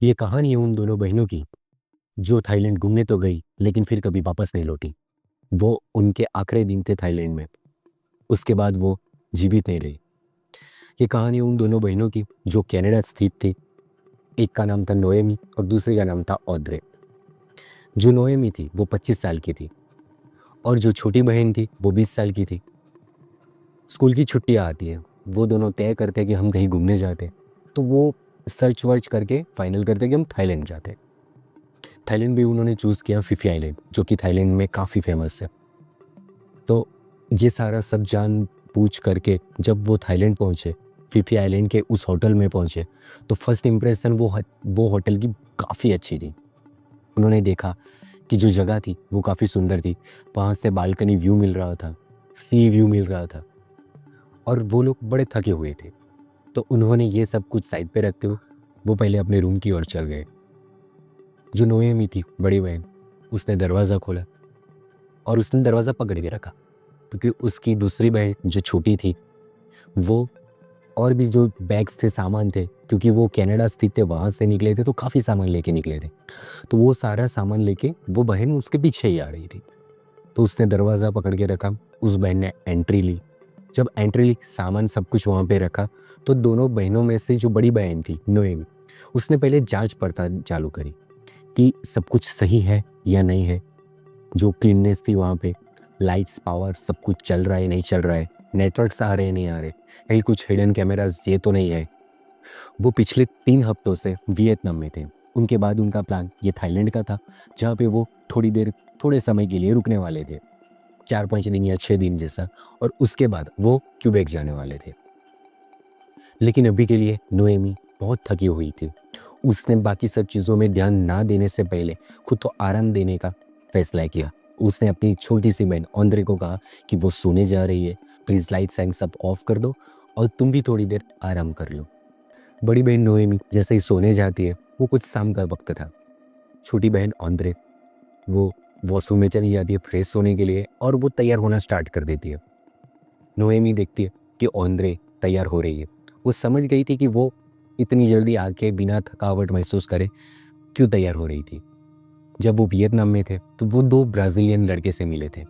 ये कहानी है उन दोनों बहनों की जो थाईलैंड घूमने तो गई लेकिन फिर कभी वापस नहीं लौटी। वो उनके आखिरी दिन थे थाईलैंड में। उसके बाद वो जीवित नहीं रही। ये कहानी उन दोनों बहनों की जो कनाडा स्थित थी। एक का नाम था नोएमी और दूसरे का नाम था ऑद्रे। जो नोएमी थी वो 25 साल की थी और जो छोटी बहन थी वो 20 साल की थी। स्कूल की छुट्टियाँ आती है, वो दोनों तय करते कि हम कहीं घूमने जाते। तो वो सर्च वर्च करके फाइनल करते कि हम थाईलैंड जाते। थाईलैंड भी उन्होंने चूज़ किया फिफी आइलैंड, जो कि थाईलैंड में काफ़ी फेमस है। तो ये सारा सब जान पूछ करके जब वो थाईलैंड पहुँचे, फिफी आइलैंड के उस होटल में पहुँचे, तो फर्स्ट इम्प्रेशन वो होटल की काफ़ी अच्छी थी। उन्होंने देखा कि जो जगह थी वो काफ़ी सुंदर थी। वहाँ से बालकनी व्यू मिल रहा था, सी व्यू मिल रहा था और वो लोग बड़े थके हुए थे। तो उन्होंने ये सब कुछ साइड पे रखते हुए वो पहले अपने रूम की ओर चल गए। जो नोएमी थी, बड़ी बहन, उसने दरवाज़ा खोला और उसने दरवाज़ा पकड़ के रखा, क्योंकि उसकी दूसरी बहन जो छोटी थी वो और भी जो बैग्स थे, सामान थे, क्योंकि वो कनाडा स्थित थे, वहाँ से निकले थे तो काफ़ी सामान लेके निकले थे। तो वो सारा सामान लेके वो बहन उसके पीछे ही आ रही थी। तो उसने दरवाज़ा पकड़ के रखा, उस बहन ने एंट्री ली। जब एंट्री ली, सामान सब कुछ वहाँ पे रखा, तो दोनों बहनों में से जो बड़ी बहन थी नोएमी, उसने पहले जाँच पड़ताल चालू करी कि सब कुछ सही है या नहीं है। जो क्लीननेस थी वहाँ पे, लाइट्स, पावर सब कुछ चल रहा है नहीं चल रहा है, नेटवर्क्स आ रहे हैं नहीं आ रहे, कहीं कुछ हिडन कैमरास ये तो नहीं है। वो पिछले 3 हफ्तों से वियतनाम में थे। उनके बाद उनका प्लान ये थाईलैंड का था, जहाँ पे वो थोड़े समय के लिए रुकने वाले थे, 4-5 दिन या 6 दिन जैसा, और उसके बाद वो क्यूबेक जाने वाले थे। लेकिन अभी के लिए नोएमी बहुत थकी हुई थी। उसने बाकी सब चीज़ों में ध्यान ना देने से पहले खुद को आराम देने का फैसला किया। उसने अपनी छोटी सी बहन औंद्रे को कहा कि वो सोने जा रही है, प्लीज़ लाइट्स एंड सब ऑफ कर दो और तुम भी थोड़ी देर आराम कर लो। बड़ी बहन नोएमी जैसे ही सोने जाती है, वो कुछ शाम का वक्त था। छोटी बहन औंद्रे वो वॉशरूम में चली जाती है फ्रेश होने के लिए और वो तैयार होना स्टार्ट कर देती है। नोएमी देखती है कि औंद्रे तैयार हो रही है। वो समझ गई थी कि वो इतनी जल्दी आके बिना थकावट महसूस करे क्यों तैयार हो रही थी। जब वो वियतनाम में थे तो वो 2 ब्राज़ीलियन लड़के से मिले थे।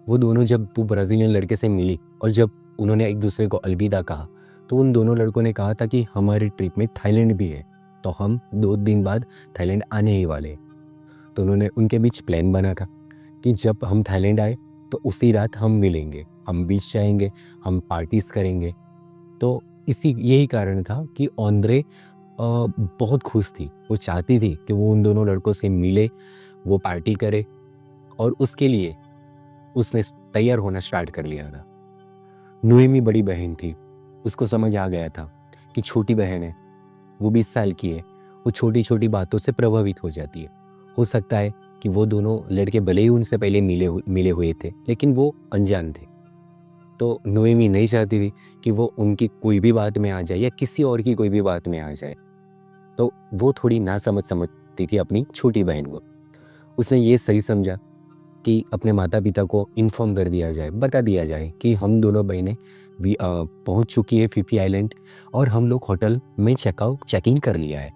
वो दोनों जब वो ब्राज़ीलियन लड़के से मिली और जब उन्होंने एक दूसरे को अलविदा कहा, तो उन दोनों लड़कों ने कहा था कि हमारी ट्रिप में थाईलैंड भी है, तो हम 2 दिन बाद थाईलैंड आने ही वाले हैं। तो उन्होंने उनके बीच प्लान बना था कि जब हम थाईलैंड आए तो उसी रात हम मिलेंगे, हम बीच जाएँगे, हम पार्टीज़ करेंगे। तो इसी यही कारण था कि औंद्रे बहुत खुश थी। वो चाहती थी कि वो उन दोनों लड़कों से मिले, वो पार्टी करे और उसके लिए उसने तैयार होना स्टार्ट कर लिया था। नोएमी बड़ी बहन थी। उसको समझ आ गया था कि छोटी बहन है, वो 20 साल की है, वो छोटी-छोटी बातों से प्रभावित हो जाती है। हो सकता है कि वो दोनों लड़के भले ही उनसे पहले मिले हुए थे, लेकिन वो अनजान थे। तो नोएमी नहीं चाहती थी कि वो उनकी कोई भी बात में आ जाए या किसी और की कोई भी बात में आ जाए। तो वो थोड़ी नासमझ समझती थी अपनी छोटी बहन को। उसने ये सही समझा कि अपने माता-पिता को इन्फॉर्म कर दिया जाए, बता दिया जाए कि हम दोनों बहनें भी पहुँच चुकी है फिफी आइलैंड और हम लोग होटल में चेक इन कर लिया है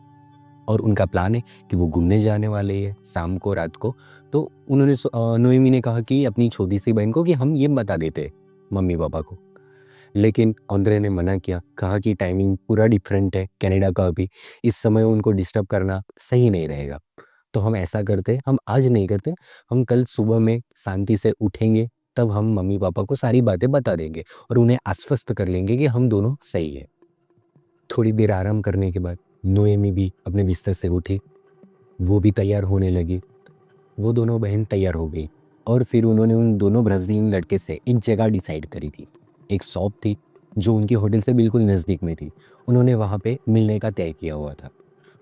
और उनका प्लान है कि वो घूमने जाने वाले हैं शाम को, रात को। तो उन्होंने नोएमी ने कहा कि अपनी छोटी सी बहन को कि हम ये बता देते मम्मी-पापा को। लेकिन औंद्रे ने मना किया, कहा कि टाइमिंग पूरा डिफरेंट है कनाडा का अभी, इस समय उनको डिस्टर्ब करना सही नहीं रहेगा। तो हम ऐसा करते, हम आज नहीं करते, हम कल सुबह में शांति से उठेंगे, तब हम मम्मी-पापा को सारी बातें बता देंगे और उन्हें आश्वस्त कर लेंगे कि हम दोनों सही है। थोड़ी देर आराम करने के बाद नोएमी भी अपने बिस्तर से उठी, वो भी तैयार होने लगी। वो दोनों बहन तैयार हो गई और फिर उन्होंने उन दोनों ब्राज़ीलियन लड़के से एक जगह डिसाइड करी थी। एक शॉप थी जो उनकी होटल से बिल्कुल नज़दीक में थी। उन्होंने वहाँ पे मिलने का तय किया हुआ था।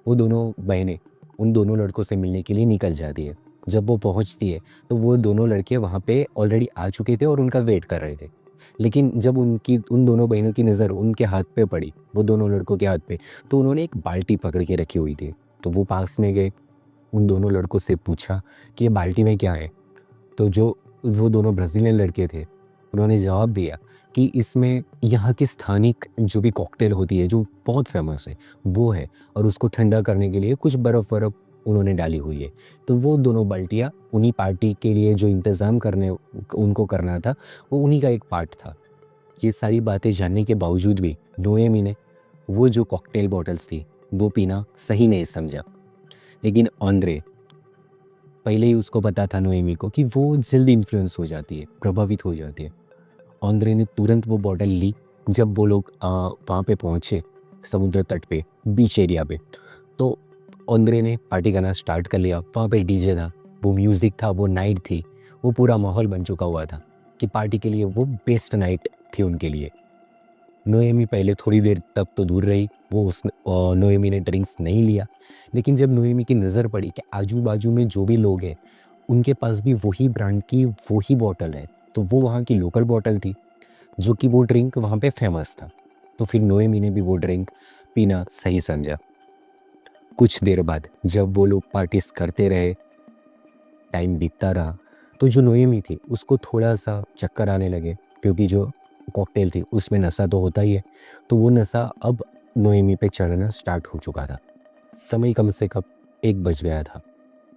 वो दोनों बहनें उन दोनों लड़कों से मिलने के लिए निकल जाती है। जब वो पहुँचती है तो वो दोनों लड़के वहाँ पे ऑलरेडी आ चुके थे और उनका वेट कर रहे थे। लेकिन जब उनकी उन दोनों बहनों की नज़र उनके हाथ पे पड़ी, वो दोनों लड़कों के हाथ पे, तो उन्होंने एक बाल्टी पकड़ के रखी हुई थी। तो वो पास में गए, उन दोनों लड़कों से पूछा कि ये बाल्टी में क्या है? तो जो वो दोनों ब्राज़ीलियन लड़के थे, उन्होंने जवाब दिया कि इसमें यहाँ की स्थानिक जो भी कॉकटेल होती है जो बहुत फेमस है वो है, और उसको ठंडा करने के लिए कुछ बर्फ़ वर्फ़ उन्होंने डाली हुई है। तो वो दोनों बाल्टियाँ उन्हीं पार्टी के लिए जो इंतज़ाम करने उनको करना था, वो उन्हीं का एक पार्ट था। ये सारी बातें जानने के बावजूद भी नोएमी ने वो जो कॉकटेल बॉटल्स थी वो पीना सही नहीं समझा। लेकिन ऑन्द्रे, पहले ही उसको पता था नोएमी को कि वो जल्दी इन्फ्लुएंस हो जाती है, प्रभावित हो जाती है। ऑन्द्रे ने तुरंत वो बॉटल ली। जब वो लोग वहाँ पे पहुँचे समुद्र तट पे, बीच एरिया पे, तो ऑन्द्रे ने पार्टी करना स्टार्ट कर लिया। वहाँ पे डीजे था, वो म्यूज़िक था, वो नाइट थी, वो पूरा माहौल बन चुका हुआ था कि पार्टी के लिए वो बेस्ट नाइट थी उनके लिए। नोएमी पहले थोड़ी देर तक तो दूर रही, वो नोएमी ने ड्रिंक्स नहीं लिया। लेकिन जब नोएमी की नज़र पड़ी कि आजू-बाजू में जो भी लोग हैं, उनके पास भी वही ब्रांड की वही बॉटल है, तो वो वहाँ की लोकल बॉटल थी, जो कि वो ड्रिंक वहाँ पे फ़ेमस था। तो फिर नोएमी ने भी वो ड्रिंक पीना सही समझा। कुछ देर बाद जब वो लोग पार्टीज़ करते रहे, टाइम बीतता रहा, तो जो नोएमी थी उसको थोड़ा-सा चक्कर आने लगे, क्योंकि जो कॉकटेल थी उसमें नशा तो होता ही है, तो वो नशा अब नोएमी पे चढ़ना स्टार्ट हो चुका था। समय कम से कम 1 बज गया था।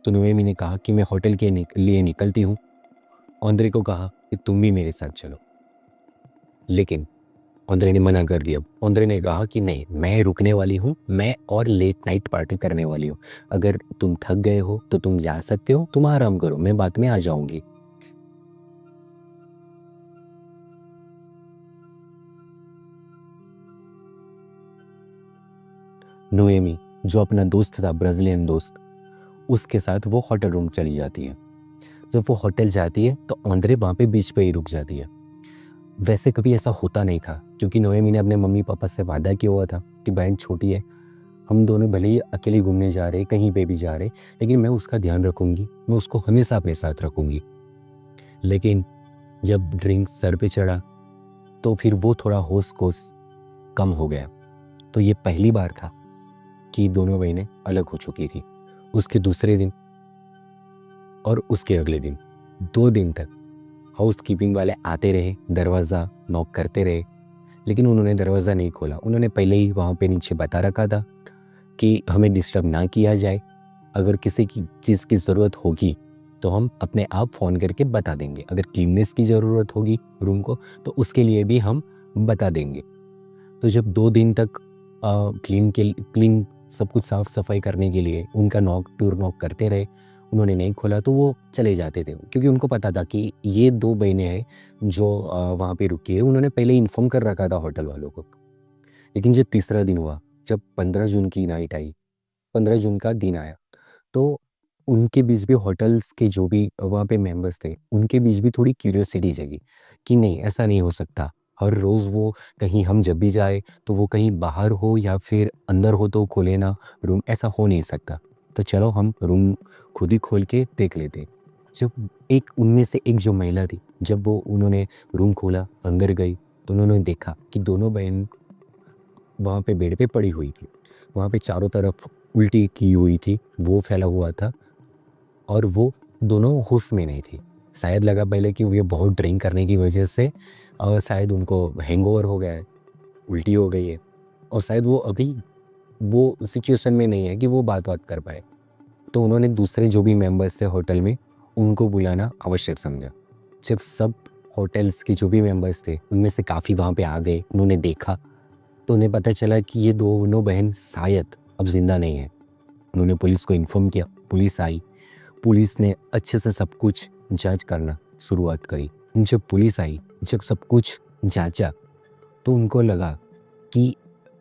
तो नोएमी ने कहा कि मैं होटल के लिए निकलती हूँ। ऑन्द्रे को कहा कि तुम भी मेरे साथ चलो। लेकिन ऑन्द्रे ने मना कर दिया। ऑन्द्रे ने कहा कि नहीं, मैं रुकने वाली हूँ, मैं और लेट नाइट पार्टी करने वाली हूँ। अगर तुम थक गए हो तो तुम जा सकते हो, तुम आराम करो, मैं बाद में आ जाऊँगी। नोएमी, जो अपना दोस्त था, ब्राज़ीलियन दोस्त, उसके साथ वो होटल रूम चली जाती है। जब वो होटल जाती है तो ऑन्द्रे वहाँ पे बीच पे ही रुक जाती है। वैसे कभी ऐसा होता नहीं था, क्योंकि नोएमी ने अपने मम्मी-पापा से वादा किया हुआ था कि बहन छोटी है, हम दोनों भले ही अकेले घूमने जा रहे, कहीं पे भी जा रहे, लेकिन मैं उसका ध्यान रखूँगी, मैं उसको हमेशा अपने साथ रखूँगी। लेकिन जब ड्रिंक सर पे चढ़ा, तो फिर वो थोड़ा होश-कोश कम हो गया। तो ये पहली बार था कि दोनों बहनें अलग हो चुकी थी। उसके दूसरे दिन और उसके अगले दिन, 2 दिन तक हाउसकीपिंग वाले आते रहे, दरवाज़ा नॉक करते रहे, लेकिन उन्होंने दरवाज़ा नहीं खोला। उन्होंने पहले ही वहाँ पे नीचे बता रखा था कि हमें डिस्टर्ब ना किया जाए, अगर किसी की चीज़ की ज़रूरत होगी तो हम अपने आप फ़ोन करके बता देंगे, अगर क्लीननेस की ज़रूरत होगी रूम को तो उसके लिए भी हम बता देंगे। तो जब 2 दिन तक क्लीन सब कुछ साफ़-सफ़ाई करने के लिए उनका डोर नॉक करते रहे, उन्होंने नहीं खोला तो वो चले जाते थे, क्योंकि उनको पता था कि ये 2 बहनें हैं जो वहाँ पे रुकी है। उन्होंने पहले ही इन्फ़ॉर्म कर रखा था होटल वालों को। लेकिन जब तीसरा दिन हुआ, जब 15 जून की नाइट आई, 15 जून का दिन आया, तो उनके बीच भी होटल्स के जो भी वहाँ पे मेंबर्स थे, उनके बीच भी थोड़ी क्यूरियोसिटी जगी कि नहीं, ऐसा नहीं हो सकता। हर रोज़ वो कहीं हम जब भी जाए तो वो कहीं बाहर हो या फिर अंदर हो तो खोले ना रूम, ऐसा हो नहीं सकता। तो चलो हम रूम खुद ही खोल के देख लेते। जब एक उनमें से एक जो महिला थी, जब वो उन्होंने रूम खोला, अंदर गई, तो उन्होंने देखा कि दोनों बहन वहाँ पे बेड पे पड़ी हुई थी। वहाँ पे चारों तरफ उल्टी की हुई थी, वो फैला हुआ था और वो दोनों होश में नहीं थी। शायद लगा पहले कि ये बहुत ड्रिंक करने की वजह से शायद उनको हैंगओवर हो गया है, उल्टी हो गई है, और शायद वो अभी वो सिचुएशन में नहीं है कि वो बात-वात कर पाए। तो उन्होंने दूसरे जो भी मेंबर्स थे होटल में, उनको बुलाना आवश्यक समझा। जब सब होटल्स के जो भी मेंबर्स थे, उनमें से काफ़ी वहाँ पे आ गए, उन्होंने देखा, तो उन्हें पता चला कि ये दोनों बहन शायद अब ज़िंदा नहीं हैं। उन्होंने पुलिस को इन्फॉर्म किया, पुलिस आई। पुलिस ने अच्छे से सब कुछ जाँच करना शुरुआत करी। जब पुलिस आई, जब सब कुछ जाँचा, तो उनको लगा कि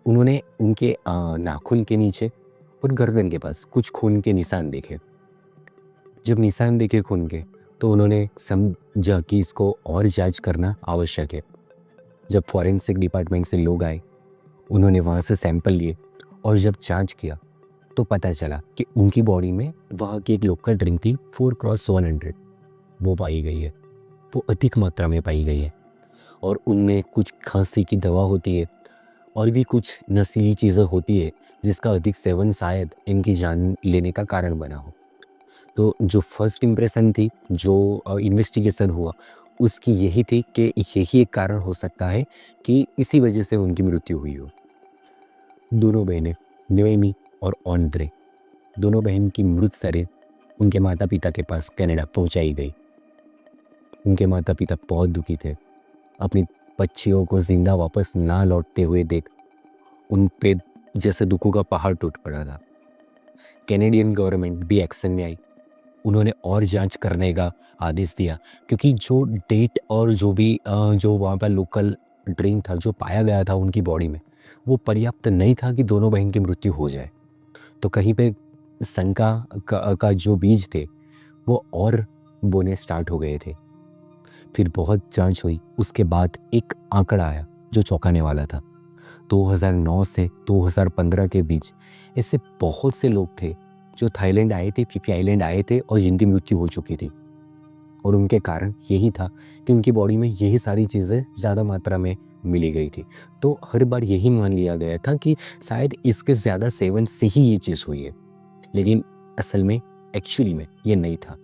उन्होंने उनके नाखून के नीचे और गर्दन के पास कुछ खून के निशान देखे। जब निशान देखे खून के, तो उन्होंने समझा कि इसको और जाँच करना आवश्यक है। जब फॉरेंसिक डिपार्टमेंट से लोग आए, उन्होंने वहाँ से सैंपल लिए और जब जाँच किया, तो पता चला कि उनकी बॉडी में वहाँ की एक लोकल ड्रिंक थी 4x100, वो पाई गई है। वो अधिक मात्रा में पाई गई है और उनमें कुछ खांसी की दवा होती है और भी कुछ नशीली चीज़ें होती है, जिसका अधिक सेवन शायद इनकी जान लेने का कारण बना हो। तो जो फर्स्ट इम्प्रेशन थी, जो इन्वेस्टिगेशन हुआ, उसकी यही थी कि यही एक कारण हो सकता है कि इसी वजह से उनकी मृत्यु हुई हो। दोनों बहनें नोएमी और ऑन्ड्रे, दोनों बहन की मृत शरीर उनके माता पिता के पास कनाडा पहुंचाई गई। उनके माता पिता बहुत दुखी थे। अपनी बच्चियों को जिंदा वापस ना लौटते हुए देख उन पे जैसे दुखों का पहाड़ टूट पड़ा था। कैनेडियन गवर्नमेंट भी एक्शन में आई। उन्होंने और जांच करने का आदेश दिया, क्योंकि जो डेट और जो भी जो वहाँ पर लोकल ड्रिंक था जो पाया गया था उनकी बॉडी में, वो पर्याप्त नहीं था कि दोनों बहन की मृत्यु हो जाए। तो कहीं पे शंका का जो बीज थे वो और बोने स्टार्ट हो गए थे। फिर बहुत जांच हुई, उसके बाद एक आंकड़ा आया जो चौंकाने वाला था। 2009 से 2015 के बीच ऐसे बहुत से लोग थे जो थाईलैंड आए थे, पीपी आइलैंड आए थे और जिनकी मृत्यु हो चुकी थी। और उनके कारण यही था कि उनकी बॉडी में यही सारी चीज़ें ज़्यादा मात्रा में मिली गई थी। तो हर बार यही मान लिया गया था कि शायद इसके ज़्यादा सेवन से ही ये चीज़ हुई है, लेकिन असल में एक्चुअली में ये नहीं था।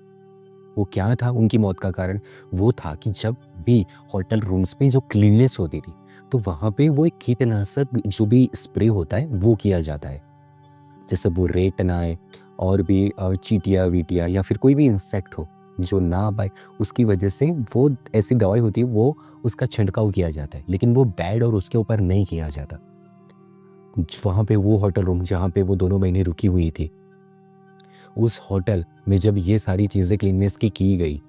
वो क्या था उनकी मौत का कारण? वो था कि जब भी होटल रूम्स में जो क्लीननेस होती थी, तो वहाँ पे वो एक कीटनाशक जो भी स्प्रे होता है वो किया जाता है, जैसे वो रेत ना आए और भी चींटियाँ वीटियाँ या फिर कोई भी इंसेक्ट हो जो ना आ पाए, उसकी वजह से वो ऐसी दवाई होती है वो उसका छिड़काव किया जाता है, लेकिन वो बेड और उसके ऊपर नहीं किया जाता। वहाँ पे वो होटल रूम जहाँ पे वो दोनों महीने रुकी हुई थी, उस होटल में जब ये सारी चीज़ें क्लीननेस की गई,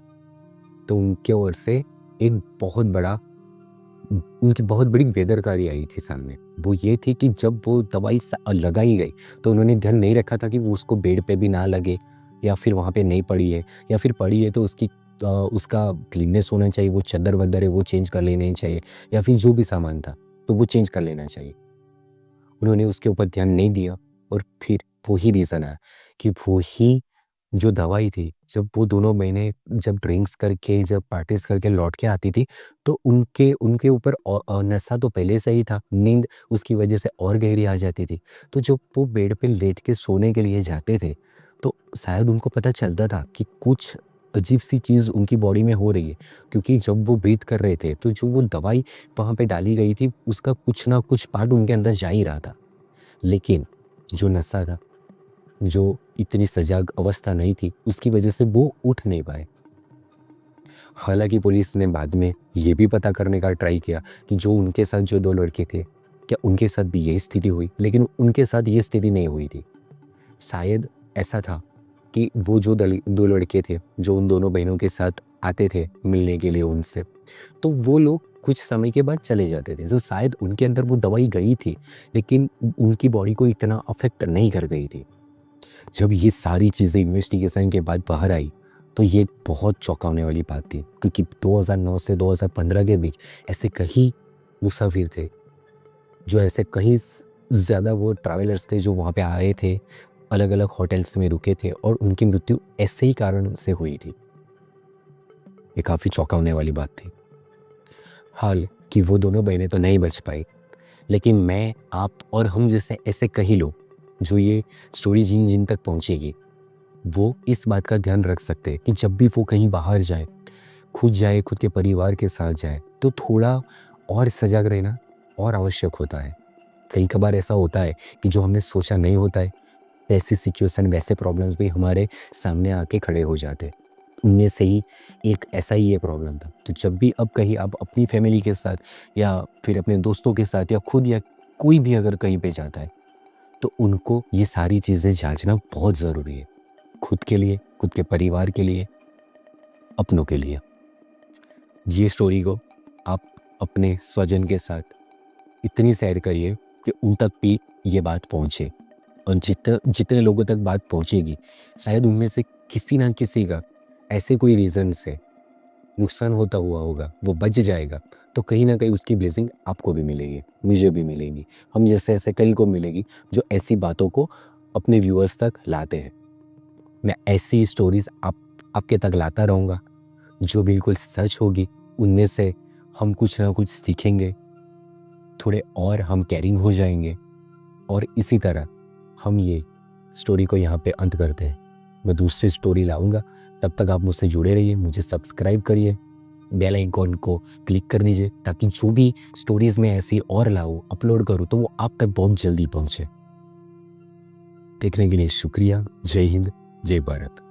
तो उनके ओर से एक बहुत बड़ा उनकी बहुत बड़ी बेदरकारी आई थी सामने। वो ये थी कि जब वो दवाई लगाई गई तो उन्होंने ध्यान नहीं रखा था कि वो उसको बेड पे भी ना लगे, या फिर वहाँ पे नहीं पड़ी है, या फिर पड़ी है तो उसका क्लीननेस होना चाहिए, वो चद्दर वद्दर है वो चेंज कर लेनी चाहिए, या फिर जो भी सामान था तो वो चेंज कर लेना चाहिए। उन्होंने उसके ऊपर ध्यान नहीं दिया और फिर वो ही रीज़न आया कि वो ही जो दवाई थी, जब वो दोनों महीने जब ड्रिंक्स करके जब पार्टीज़ करके लौट के आती थी, तो उनके उनके ऊपर नशा तो पहले से ही था, नींद उसकी वजह से और गहरी आ जाती थी। तो जब वो बेड पे लेट के सोने के लिए जाते थे, तो शायद उनको पता चलता था कि कुछ अजीब-सी चीज़ उनकी बॉडी में हो रही है, क्योंकि जब वो ब्रीथ कर रहे थे, तो जो वो दवाई वहाँ पे डाली गई थी, उसका कुछ ना कुछ पार्ट उनके अंदर जा ही रहा था। लेकिन जो नशा था, जो इतनी सजग अवस्था नहीं थी, उसकी वजह से वो उठ नहीं पाए। हालाँकि पुलिस ने बाद में ये भी पता करने का ट्राई किया कि जो उनके साथ जो 2 लड़के थे, क्या उनके साथ भी यही स्थिति हुई? लेकिन उनके साथ ये स्थिति नहीं हुई थी। शायद ऐसा था कि वो जो 2 लड़के थे, जो उन दोनों बहनों के साथ आते थे मिलने के लिए उनसे, तो वो लोग कुछ समय के बाद चले जाते थे। तो शायद उनके अंदर वो दवाई गई थी, लेकिन उनकी बॉडी को इतना अफ़ेक्ट नहीं कर गई थी। जब ये सारी चीज़ें इन्वेस्टिगेशन के बाद बाहर आई, तो ये बहुत चौंकाने वाली बात थी, क्योंकि 2009 से 2015 के बीच ऐसे कई मुसाफिर थे, जो ऐसे कई ज़्यादा वो ट्रैवलर्स थे जो वहाँ पे आए थे, अलग-अलग होटल्स में रुके थे और उनकी मृत्यु ऐसे ही कारण से हुई थी। ये काफ़ी चौंकाने वाली बात थी। हाल कि वो दोनों बहनें तो नहीं बच पाई, लेकिन मैं, आप और हम जैसे ऐसे कई लोग जो ये स्टोरी जिन-जिन तक पहुँचेगी, वो इस बात का ध्यान रख सकते हैं कि जब भी वो कहीं बाहर जाए, खुद के परिवार के साथ जाए, तो थोड़ा और सजग रहना और आवश्यक होता है। कई कभार ऐसा होता है कि जो हमने सोचा नहीं होता है, वैसी सिचुएशन, वैसे प्रॉब्लम्स भी हमारे सामने आके खड़े हो जाते हैं। उनमें से ही एक ऐसा ही ये प्रॉब्लम था। तो जब भी अब कहीं आप अपनी फैमिली के साथ या फिर अपने दोस्तों के साथ या खुद या कोई भी अगर कहीं पे जाता है, तो उनको ये सारी चीज़ें जाँचना बहुत ज़रूरी है। खुद के लिए, खुद के परिवार के लिए, अपनों के लिए। ये स्टोरी को आप अपने स्वजन के साथ इतनी शेयर करिए कि उन तक भी ये बात पहुँचे, और जितने लोगों तक बात पहुँचेगी, शायद उनमें से किसी ना किसी का ऐसे कोई रीज़न से नुकसान होता हुआ होगा, वो बच जाएगा, तो कहीं न कहीं उसकी ब्लेसिंग आपको भी मिलेगी, मुझे भी मिलेगी। हम जैसे ऐसे कई को मिलेगी जो ऐसी बातों को अपने व्यूअर्स तक लाते हैं। मैं ऐसी स्टोरीज़ आपके तक लाता रहूँगा, जो बिल्कुल सच होगी। उनमें से हम कुछ ना कुछ सीखेंगे, थोड़े और हम केयरिंग हो जाएँगे, और इसी तरह हम ये स्टोरी को यहाँ पे अंत करते हैं। मैं दूसरी स्टोरी लाऊँगा, तब तक आप मुझसे जुड़े रहिए, मुझे सब्सक्राइब करिए, बेल आइकॉन को क्लिक कर दीजिए ताकि जो भी स्टोरीज में ऐसी और लाऊं अपलोड करूं तो वो आप तक बहुत जल्दी पहुंचे। देखने के लिए शुक्रिया। जय हिंद, जय भारत।